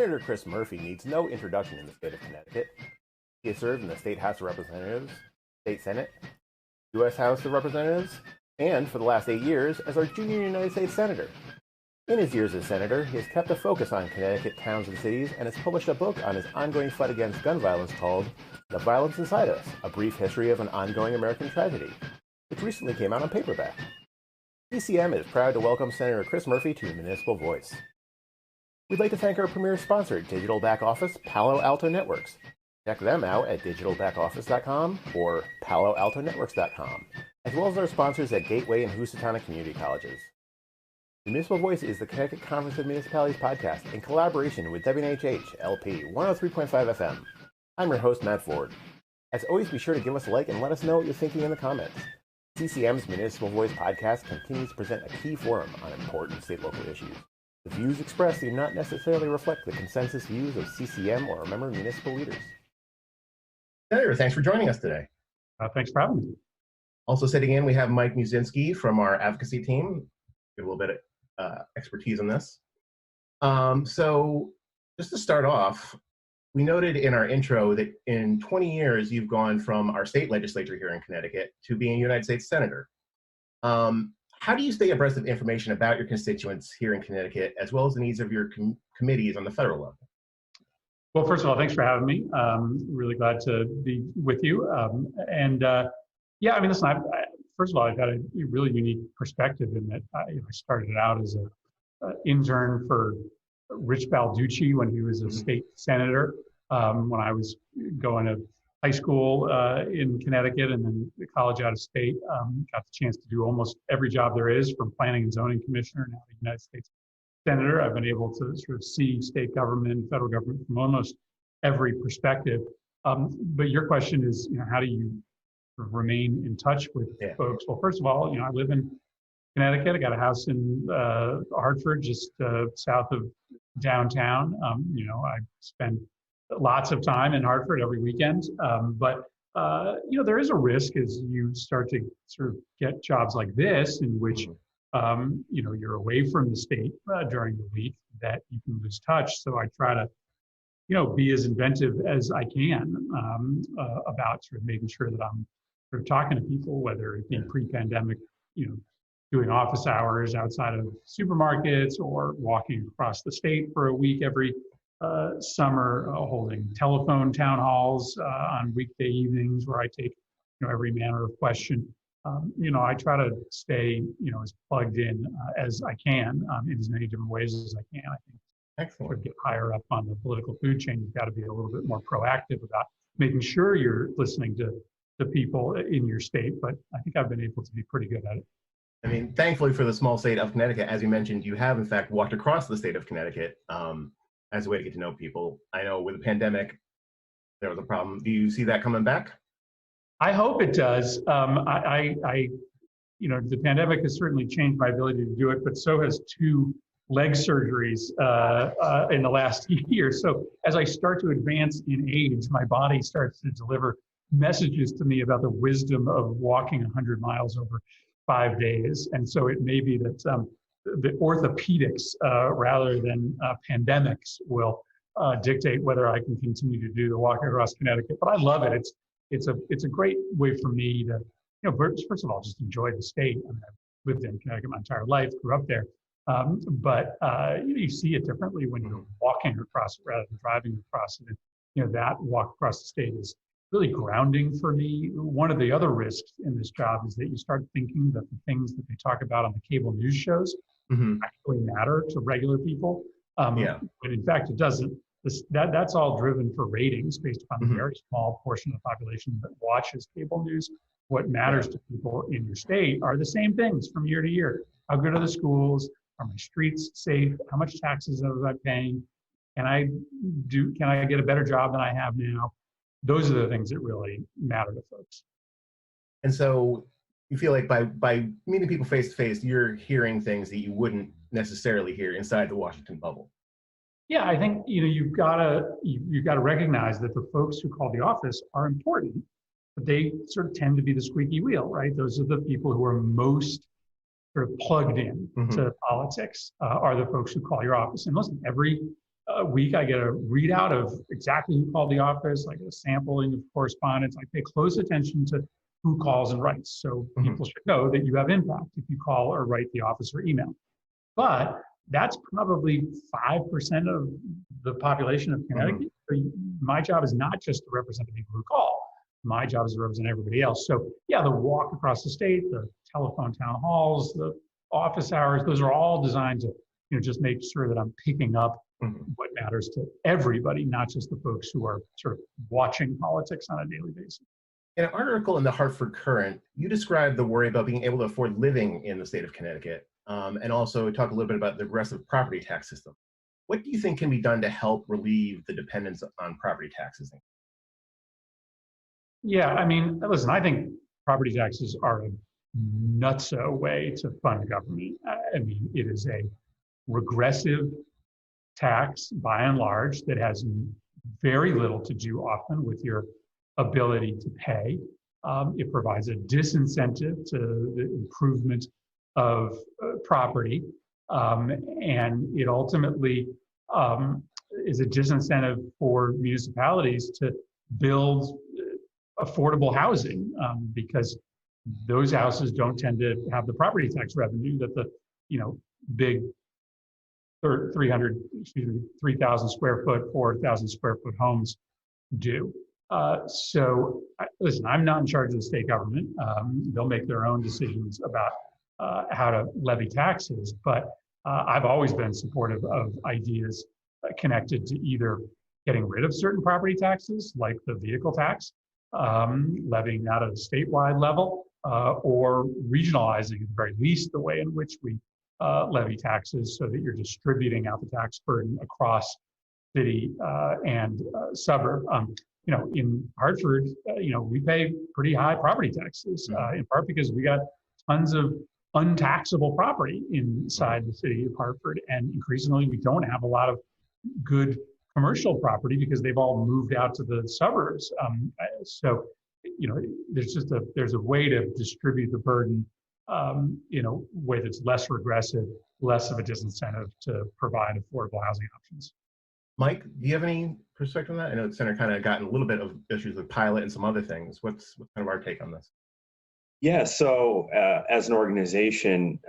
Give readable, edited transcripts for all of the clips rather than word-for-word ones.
Senator Chris Murphy needs no introduction in the state of Connecticut. He has served in the State House of Representatives, State Senate, U.S. House of Representatives, and for the last 8 years as our junior United States Senator. In his years as Senator, he has kept a focus on Connecticut towns and cities and has published a book on his ongoing fight against gun violence called The Violence Inside Us, A Brief History of an Ongoing American Tragedy, which recently came out on paperback. CCM is proud to welcome Senator Chris Murphy to Municipal Voice. We'd like to thank our premier sponsor, Digital Back Office, Palo Alto Networks. Check them out at digitalbackoffice.com or paloaltonetworks.com, as well as our sponsors at Gateway and Housatonic Community Colleges. Municipal Voice is the Connecticut Conference of Municipalities podcast in collaboration with WNHH LP 103.5 FM. I'm your host, Matt Ford. As always, be sure to give us a like and let us know what you're thinking in the comments. CCM's Municipal Voice podcast continues to present a key forum on important state-local issues. The views expressed do not necessarily reflect the consensus views of CCM or our member municipal leaders. Senator, thanks for joining us today. Thanks for having me. Also sitting in, we have Mike Musinski from our advocacy team. Get a little bit of expertise on this. So just to start off, we noted in our intro that in 20 years, you've gone from our state legislature here in Connecticut to being a United States Senator. How do you stay abreast of information about your constituents here in Connecticut, as well as the needs of your committees on the federal level? Well, first of all, thanks for having me. Really glad to be with you. Yeah, I mean, listen, first of all, I've got a really unique perspective in that I started out as an intern for Rich Balducci when he was a state senator, when I was going to high school in Connecticut and then college out of state. Got the chance to do almost every job there is, from planning and zoning commissioner now to United States Senator. I've been able to sort of see state government, federal government from almost every perspective. But your question is, how do you sort of remain in touch with folks? Well, first of all, I live in Connecticut. I got a house in Hartford, just south of downtown. I spend lots of time in Hartford every weekend. But there is a risk as you start to sort of get jobs like this in which you're away from the state during the week, that you can lose touch. So I try to, be as inventive as I can about sort of making sure that I'm sort of talking to people, whether it be pre-pandemic, doing office hours outside of supermarkets or walking across the state for a week every summer, holding telephone town halls on weekday evenings where I take, every manner of question. I try to stay, as plugged in as I can in as many different ways as I can. I think excellent. To get higher up on the political food chain, you've got to be a little bit more proactive about making sure you're listening to the people in your state. But I think I've been able to be pretty good at it. I mean, thankfully for the small state of Connecticut, as you mentioned, you have in fact walked across the state of Connecticut as a way to get to know people. I know with the pandemic, there was a problem. Do you see that coming back? I hope it does. The pandemic has certainly changed my ability to do it, but so has 2 leg surgeries in the last year. So as I start to advance in age, my body starts to deliver messages to me about the wisdom of walking 100 miles over 5 days. And so it may be that the orthopedics rather than pandemics will dictate whether I can continue to do the walk across Connecticut. But I love it. It's a great way for me to, first of all, just enjoy the state. I mean, I've lived in Connecticut my entire life, grew up there. But you see it differently when you're walking across it rather than driving across it. And, that walk across the state is really grounding for me. One of the other risks in this job is that you start thinking that the things that they talk about on the cable news shows actually matter to regular people. But in fact, it doesn't. That's all driven for ratings based upon the very small portion of the population that watches cable news. What matters to people in your state are the same things from year to year. How good are the schools? Are my streets safe? How much taxes am I paying? Can I get a better job than I have now? Those are the things that really matter to folks. And so you feel like by meeting people face to face, you're hearing things that you wouldn't necessarily hear inside the Washington bubble. Yeah, I think you've got to recognize that the folks who call the office are important, but they sort of tend to be the squeaky wheel, right? Those are the people who are most sort of plugged in to politics, are the folks who call your office. And listen, every a week, I get a readout of exactly who called the office. I get a sampling of correspondence. I pay close attention to who calls and writes. So people should know that you have impact if you call or write the office or email. But that's probably 5% of the population of Connecticut. So my job is not just to represent the people who call. My job is to represent everybody else. So yeah, the walk across the state, the telephone town halls, the office hours, those are all designed to just make sure that I'm picking up what matters to everybody, not just the folks who are sort of watching politics on a daily basis. In an article in the Hartford Courant, you described the worry about being able to afford living in the state of Connecticut, and also talk a little bit about the regressive property tax system. What do you think can be done to help relieve the dependence on property taxes? Yeah, I mean, listen, I think property taxes are a nutso way to fund government. I mean, it is a regressive tax by and large that has very little to do often with your ability to pay. It provides a disincentive to the improvement of property, and it ultimately is a disincentive for municipalities to build affordable housing because those houses don't tend to have the property tax revenue that the big 3,000 square foot, 4,000 square foot homes do. So listen, I'm not in charge of the state government. They'll make their own decisions about how to levy taxes, but I've always been supportive of ideas connected to either getting rid of certain property taxes, like the vehicle tax, levying that at a statewide level, or regionalizing at the very least the way in which we levy taxes so that you're distributing out the tax burden across city and suburb. In Hartford, we pay pretty high property taxes, in part because we got tons of untaxable property inside the city of Hartford, and increasingly we don't have a lot of good commercial property because they've all moved out to the suburbs. So, there's a way to distribute the burden in a way that's less regressive, less of a disincentive to provide affordable housing options. Mike, do you have any perspective on that? I know the center kind of gotten a little bit of issues with pilot and some other things. What's kind of our take on this? Yeah, so as an organization,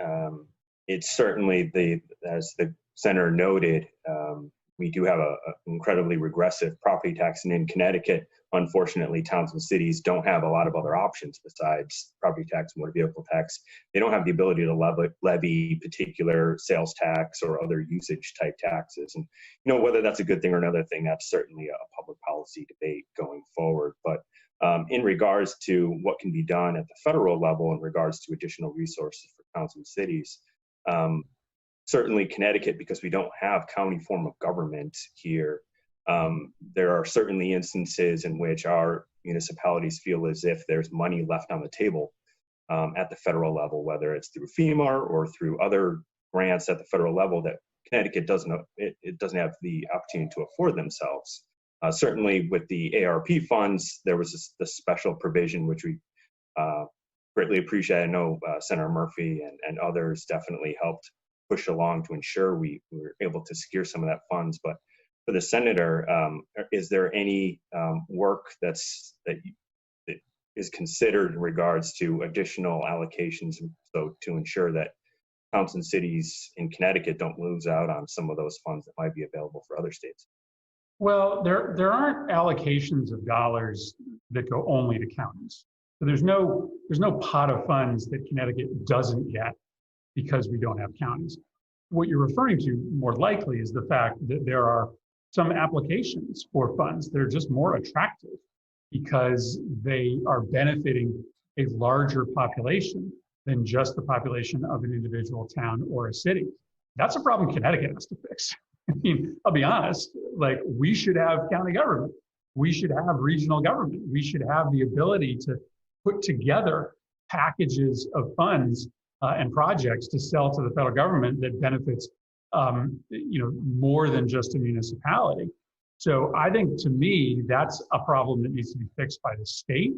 it's certainly as the center noted, we do have an incredibly regressive property tax, and in Connecticut, unfortunately, towns and cities don't have a lot of other options besides property tax and motor vehicle tax. They don't have the ability to levy particular sales tax or other usage type taxes. And whether that's a good thing or another thing, that's certainly a public policy debate going forward. But in regards to what can be done at the federal level in regards to additional resources for towns and cities, certainly Connecticut, because we don't have county form of government here, there are certainly instances in which our municipalities feel as if there's money left on the table at the federal level, whether it's through FEMA or through other grants at the federal level that Connecticut doesn't have the opportunity to afford themselves. Certainly with the ARP funds, there was this special provision which we greatly appreciate. I know Senator Murphy and others definitely helped push along to ensure we were able to secure some of that funds. But for the senator, is there any work that is considered in regards to additional allocations, so to ensure that towns and cities in Connecticut don't lose out on some of those funds that might be available for other states? Well, there aren't allocations of dollars that go only to counties. So there's no pot of funds that Connecticut doesn't get because we don't have counties. What you're referring to more likely is the fact that there are some applications for funds that are just more attractive because they are benefiting a larger population than just the population of an individual town or a city. That's a problem Connecticut has to fix. I mean, I'll be honest, we should have county government. We should have regional government. We should have the ability to put together packages of funds and projects to sell to the federal government that benefits, more than just a municipality. So I think, to me, that's a problem that needs to be fixed by the state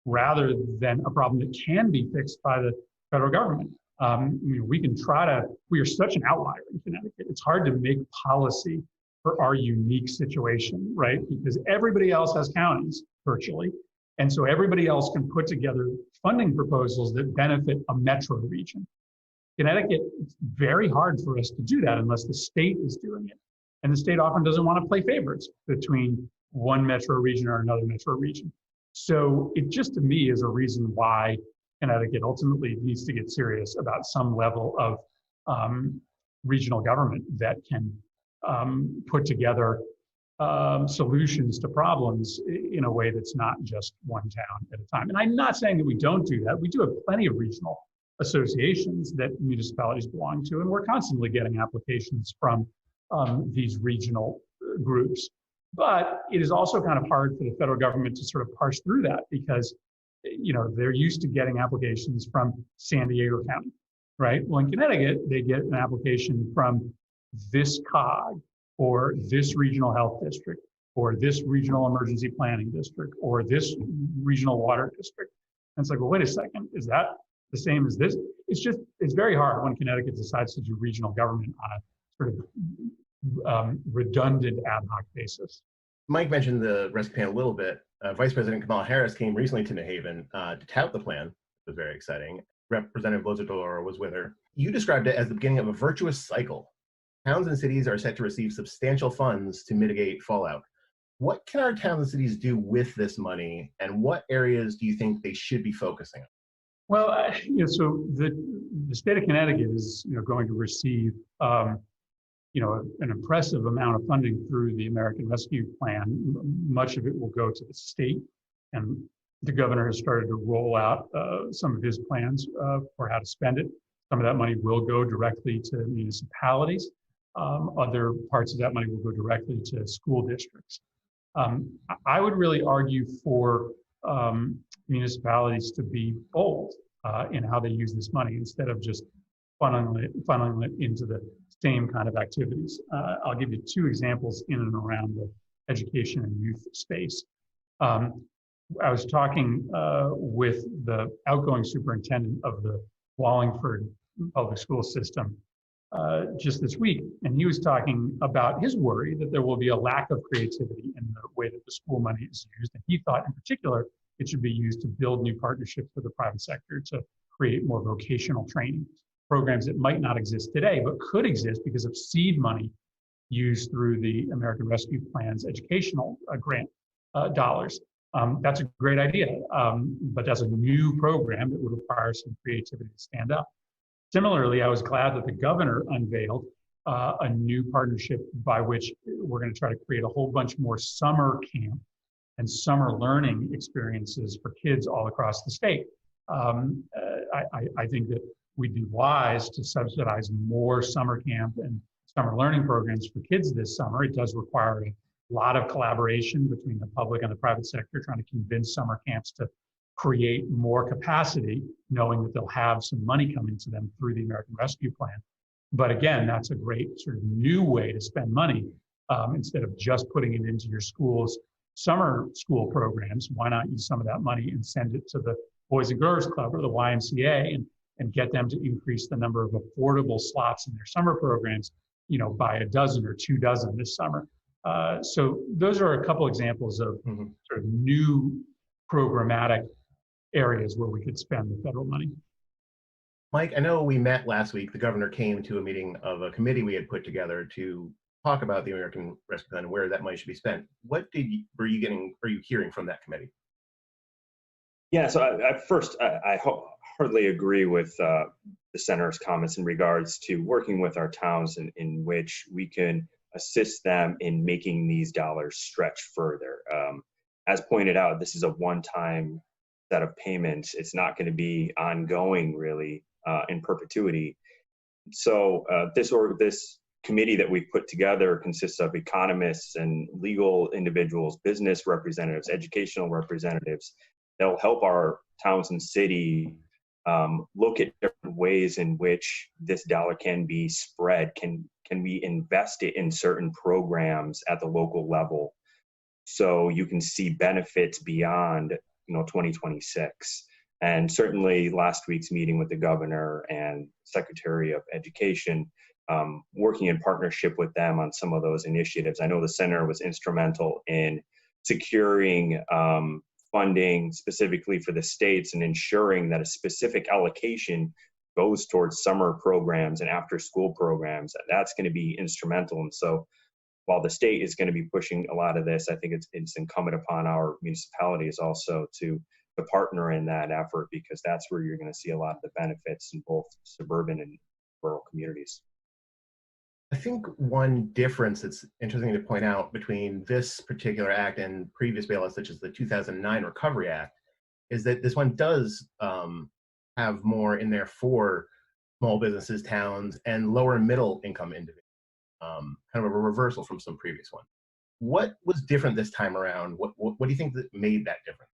rather than a problem that can be fixed by the federal government. We are such an outlier in Connecticut. It's hard to make policy for our unique situation, right? Because everybody else has counties virtually. And so everybody else can put together funding proposals that benefit a metro region. Connecticut, it's very hard for us to do that unless the state is doing it. And the state often doesn't want to play favorites between one metro region or another metro region. So it just, to me, is a reason why Connecticut ultimately needs to get serious about some level of regional government that can put together solutions to problems in a way that's not just one town at a time. And I'm not saying that we don't do that. We do have plenty of regional associations that municipalities belong to, and we're constantly getting applications from these regional groups. But it is also kind of hard for the federal government to sort of parse through that because, they're used to getting applications from San Diego County, right? Well, in Connecticut, they get an application from this COG or this regional health district or this regional emergency planning district or this regional water district. And it's like, well, wait a second, is that the same as this? It's very hard when Connecticut decides to do regional government on a sort of redundant ad hoc basis. Mike mentioned the rescue plan a little bit. Vice President Kamala Harris came recently to New Haven to tout the plan. It was very exciting. Representative Lozador was with her. You described it as the beginning of a virtuous cycle. Towns and cities are set to receive substantial funds to mitigate fallout. What can our towns and cities do with this money, and what areas do you think they should be focusing on? Well, so the state of Connecticut is, going to receive, an impressive amount of funding through the American Rescue Plan. Much of it will go to the state, and the governor has started to roll out some of his plans for how to spend it. Some of that money will go directly to municipalities. Other parts of that money will go directly to school districts. I would really argue for municipalities to be bold in how they use this money instead of just funneling it into the same kind of activities. I'll give you two examples in and around the education and youth space. I was talking with the outgoing superintendent of the Wallingford public school system just this week, and he was talking about his worry that there will be a lack of creativity in the way that the school money is used. And he thought in particular it should be used to build new partnerships with the private sector to create more vocational training programs that might not exist today, but could exist because of seed money used through the American Rescue Plan's educational grant dollars. That's a great idea, but that's a new program that would require some creativity to stand up. Similarly, I was glad that the governor unveiled a new partnership by which we're going to try to create a whole bunch more summer camp and summer learning experiences for kids all across the state. I think that we'd be wise to subsidize more summer camp and summer learning programs for kids this summer. It does require a lot of collaboration between the public and the private sector, trying to convince summer camps to create more capacity, knowing that they'll have some money coming to them through the American Rescue Plan. But again, that's a great sort of new way to spend money. Instead of just putting it into your school's summer school programs, why not use some of that money and send it to the Boys and Girls Club or the YMCA and get them to increase the number of affordable slots in their summer programs, by a dozen or 2 dozen this summer. So those are a couple examples of sort of new programmatic areas where we could spend the federal money. Mike, I know we met last week. The governor came to a meeting of a committee we had put together to talk about the American Rescue Plan and where that money should be spent. What are you hearing from that committee? Yeah, so I hardly agree with the senator's comments in regards to working with our towns in which we can assist them in making these dollars stretch further. As pointed out, this is a one-time set of payments. It's not going to be ongoing, really, in perpetuity. So this committee that we've put together consists of economists and legal individuals, business representatives, educational representatives. They'll help our towns and cities look at different ways in which this dollar can be spread. Can we invest it in certain programs at the local level so you can see benefits beyond 2026? And certainly last week's meeting with the governor and Secretary of Education, working in partnership with them on some of those initiatives. I know the center was instrumental in securing funding specifically for the states and ensuring that a specific allocation goes towards summer programs and after school programs. That's going to be instrumental. And so while the state is going to be pushing a lot of this, I think it's incumbent upon our municipalities also to partner in that effort, because that's where you're going to see a lot of the benefits in both suburban and rural communities. I think one difference that's interesting to point out between this particular act and previous bailouts, such as the 2009 Recovery Act, is that this one does have more in there for small businesses, towns, and lower middle income individuals. Kind of a reversal from some previous one. What was different this time around? What do you think that made that difference?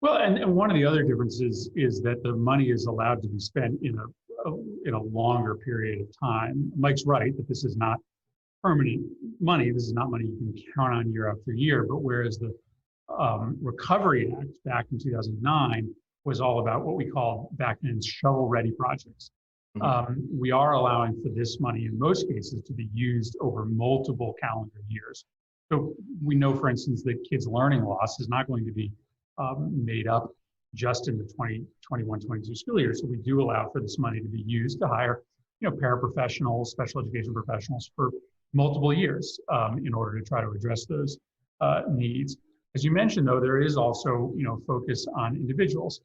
Well, and one of the other differences is that the money is allowed to be spent in a longer period of time. Mike's right that this is not permanent money. This is not money you can count on year after year. But whereas the Recovery Act back in 2009 was all about what we called back then shovel-ready projects. We are allowing for this money in most cases to be used over multiple calendar years. So we know, for instance, that kids' learning loss is not going to be made up just in the 2021-22 school year. So we do allow for this money to be used to hire, paraprofessionals, special education professionals for multiple years in order to try to address those needs. As you mentioned, though, there is also, focus on individuals.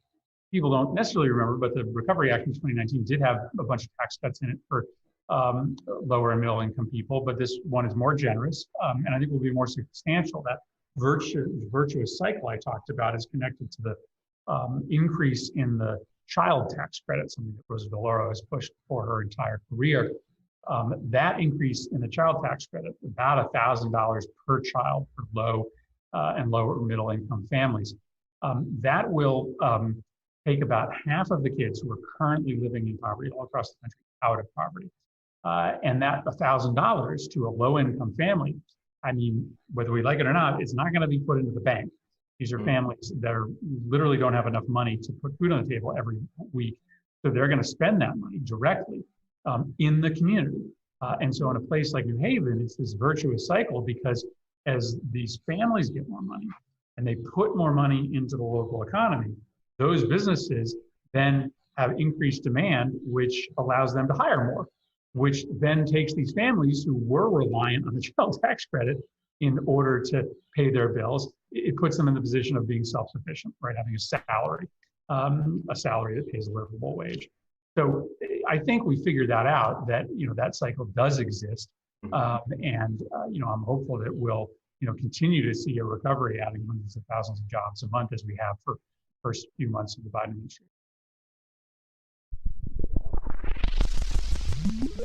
People don't necessarily remember, but the Recovery Act in 2019 did have a bunch of tax cuts in it for lower and middle income people, but this one is more generous, and I think will be more substantial. That virtuous cycle I talked about is connected to the increase in the child tax credit, something that Rosa DeLauro has pushed for her entire career. That increase in the child tax credit, about $1,000 per child for low and lower middle income families, that will take about half of the kids who are currently living in poverty all across the country out of poverty. And that $1,000 to a low income family, I mean, whether we like it or not, it's not going to be put into the bank. These are families that literally don't have enough money to put food on the table every week. So they're going to spend that money directly in the community. And so in a place like New Haven, it's this virtuous cycle, because as these families get more money and they put more money into the local economy, those businesses then have increased demand, which allows them to hire more, which then takes these families who were reliant on the child tax credit in order to pay their bills. It puts them in the position of being self-sufficient, right? Having a salary that pays a livable wage. So I think we figured that out, that, that cycle does exist. And I'm hopeful that we'll, continue to see a recovery, adding hundreds of thousands of jobs a month as we have for first few months of the Biden administration.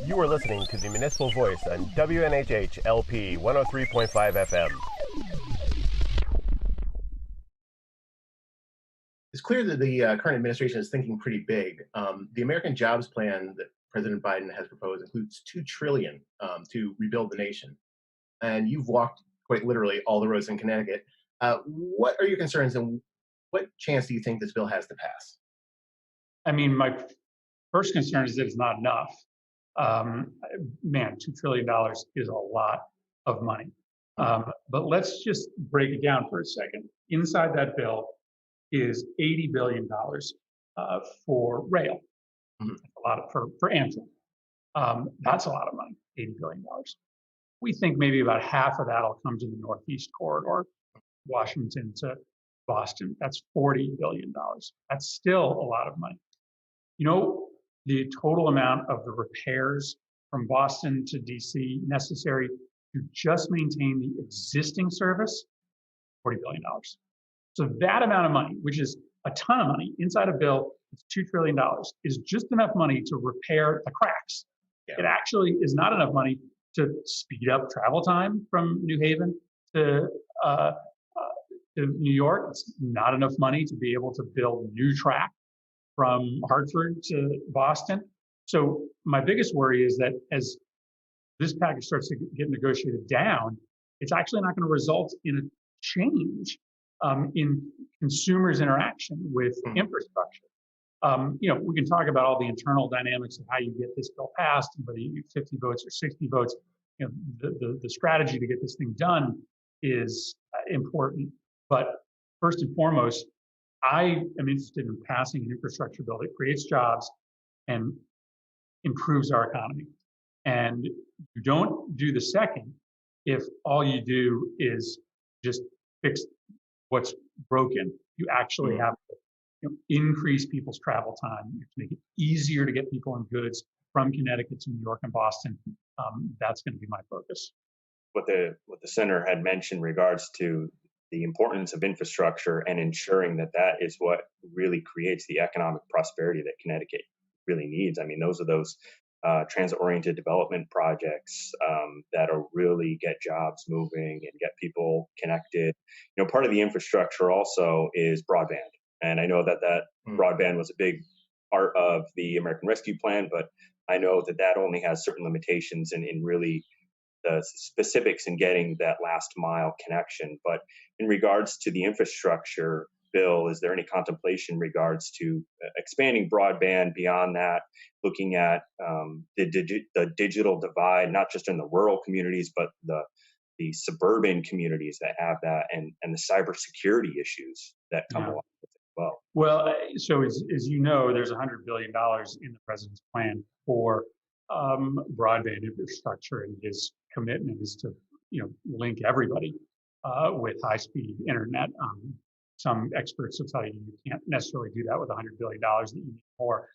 You are listening to the Municipal Voice on WNHH LP 103.5 FM. It's clear that the current administration is thinking pretty big. The American Jobs Plan that President Biden has proposed includes $2 trillion to rebuild the nation. And you've walked quite literally all the roads in Connecticut. What are your concerns, and what chance do you think this bill has to pass? I mean, my first concern is that it's not enough. $2 trillion is a lot of money. But let's just break it down for a second. Inside that bill is $80 billion for rail. That's a lot for Amtrak. That's a lot of money, $80 billion. We think maybe about half of that will come to the Northeast Corridor, Washington to Boston. That's $40 billion. That's still a lot of money. The total amount of the repairs from Boston to DC necessary to just maintain the existing service, $40 billion. So that amount of money, which is a ton of money inside a bill, it's $2 trillion, is just enough money to repair the cracks. Yeah. It actually is not enough money to speed up travel time from New Haven to New York. It's not enough money to be able to build new track from Hartford to Boston. So my biggest worry is that as this package starts to get negotiated down, it's actually not going to result in a change in consumers' interaction with infrastructure. We can talk about all the internal dynamics of how you get this bill passed, and whether you need 50 votes or 60 votes. The strategy to get this thing done is important. But first and foremost, I am interested in passing an infrastructure bill that creates jobs and improves our economy. And you don't do the second if all you do is just fix what's broken. You actually have to increase people's travel time. You have to make it easier to get people and goods from Connecticut to New York and Boston. That's going to be my focus. What the center had mentioned in regards to the importance of infrastructure and ensuring that is what really creates the economic prosperity that Connecticut really needs. I mean, those are those transit-oriented development projects that will really get jobs moving and get people connected. Part of the infrastructure also is broadband. And I know that broadband was a big part of the American Rescue Plan, but I know that only has certain limitations in really the specifics in getting that last mile connection. But in regards to the infrastructure bill, is there any contemplation in regards to expanding broadband beyond that, looking at the digital divide, not just in the rural communities, but the suburban communities that have that, and the cybersecurity issues that come along with it as well? Well, so as you know, there's $100 billion in the president's plan for broadband infrastructure, and his commitment is to link everybody with high-speed internet. Some experts will tell you can't necessarily do that with $100 billion, that you need more.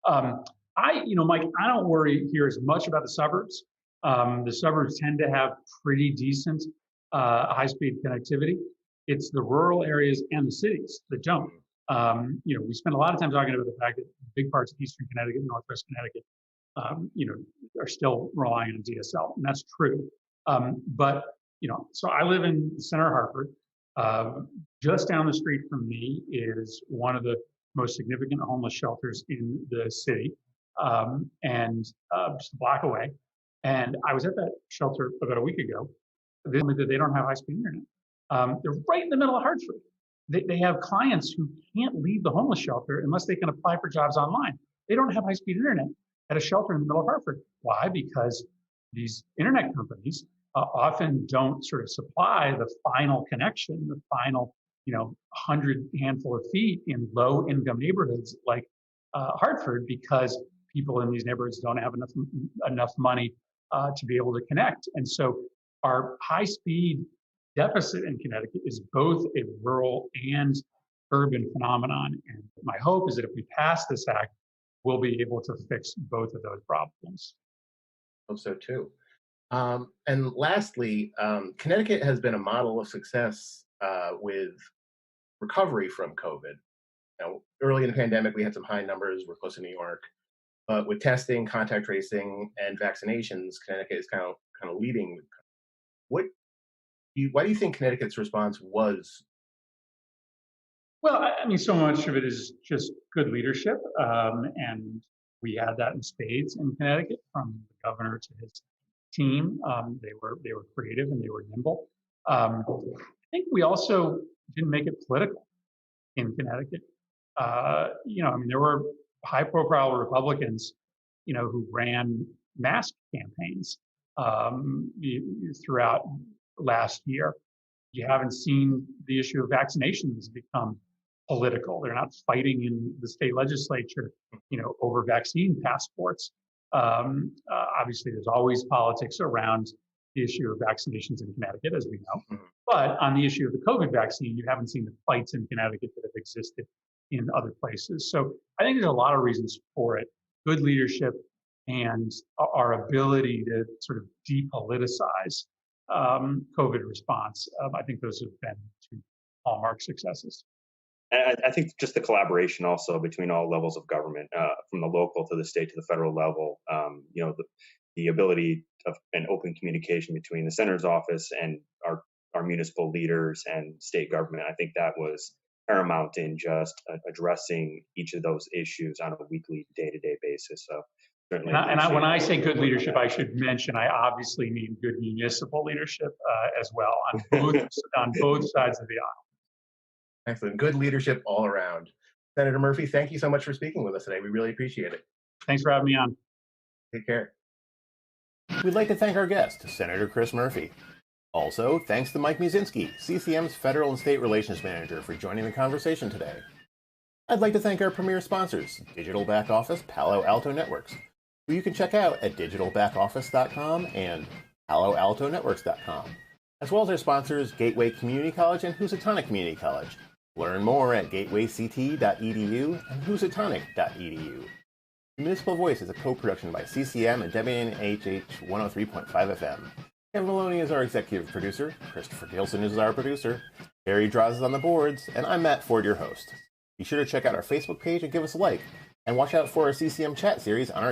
Mike, I don't worry here as much about the suburbs. The suburbs tend to have pretty decent high-speed connectivity. It's the rural areas and the cities that don't. We spend a lot of time talking about the fact that big parts of Eastern Connecticut, Northwest Connecticut, are still relying on DSL, and that's true. So I live in the center of Hartford. Just down the street from me is one of the most significant homeless shelters in the city, and just a block away. And I was at that shelter about a week ago. They told me that they don't have high-speed internet. They're right in the middle of Hartford. They have clients who can't leave the homeless shelter unless they can apply for jobs online. They don't have high-speed internet at a shelter in the middle of Hartford. Why? Because these internet companies often don't sort of supply the final connection, the final 100 handful of feet in low-income neighborhoods like Hartford, because people in these neighborhoods don't have enough money to be able to connect. And so our high-speed deficit in Connecticut is both a rural and urban phenomenon. And my hope is that if we pass this act, we'll be able to fix both of those problems. I hope so too. And lastly, Connecticut has been a model of success with recovery from COVID. Early in the pandemic, we had some high numbers. We're close to New York, but with testing, contact tracing, and vaccinations, Connecticut is kind of leading. Why do you think Connecticut's response was? Well, I mean, so much of it is just good leadership, and we had that in spades in Connecticut, from the governor to his team. They were creative and they were nimble. I think we also didn't make it political in Connecticut. There were high-profile Republicans, who ran mask campaigns throughout last year. You haven't seen the issue of vaccinations become political. They're not fighting in the state legislature, over vaccine passports. Obviously, there's always politics around the issue of vaccinations in Connecticut, as we know. But on the issue of the COVID vaccine, you haven't seen the fights in Connecticut that have existed in other places. So I think there's a lot of reasons for it. Good leadership and our ability to sort of depoliticize COVID response. I think those have been two hallmark successes. And I think just the collaboration also between all levels of government, from the local to the state to the federal level, the ability of an open communication between the center's office and our municipal leaders and state government. I think that was paramount in just addressing each of those issues on a weekly, day-to-day basis. So certainly. When I say good leadership, I should mention I obviously mean good municipal leadership as well on both sides of the aisle. Excellent. Good leadership all around. Senator Murphy, thank you so much for speaking with us today. We really appreciate it. Thanks for having me on. Take care. We'd like to thank our guest, Senator Chris Murphy. Also, thanks to Mike Musinski, CCM's Federal and State Relations Manager, for joining the conversation today. I'd like to thank our premier sponsors, Digital Back Office Palo Alto Networks, who you can check out at digitalbackoffice.com and paloaltonetworks.com, as well as our sponsors, Gateway Community College and Housatonic Community College. Learn more at gatewayct.edu and housatonic.edu. Municipal Voice is a co-production by CCM and WNHH 103.5 FM. Kevin Maloney is our executive producer, Christopher Gilson is our producer, Barry Draws is on the boards, and I'm Matt Ford, your host. Be sure to check out our Facebook page and give us a like, and watch out for our CCM chat series on our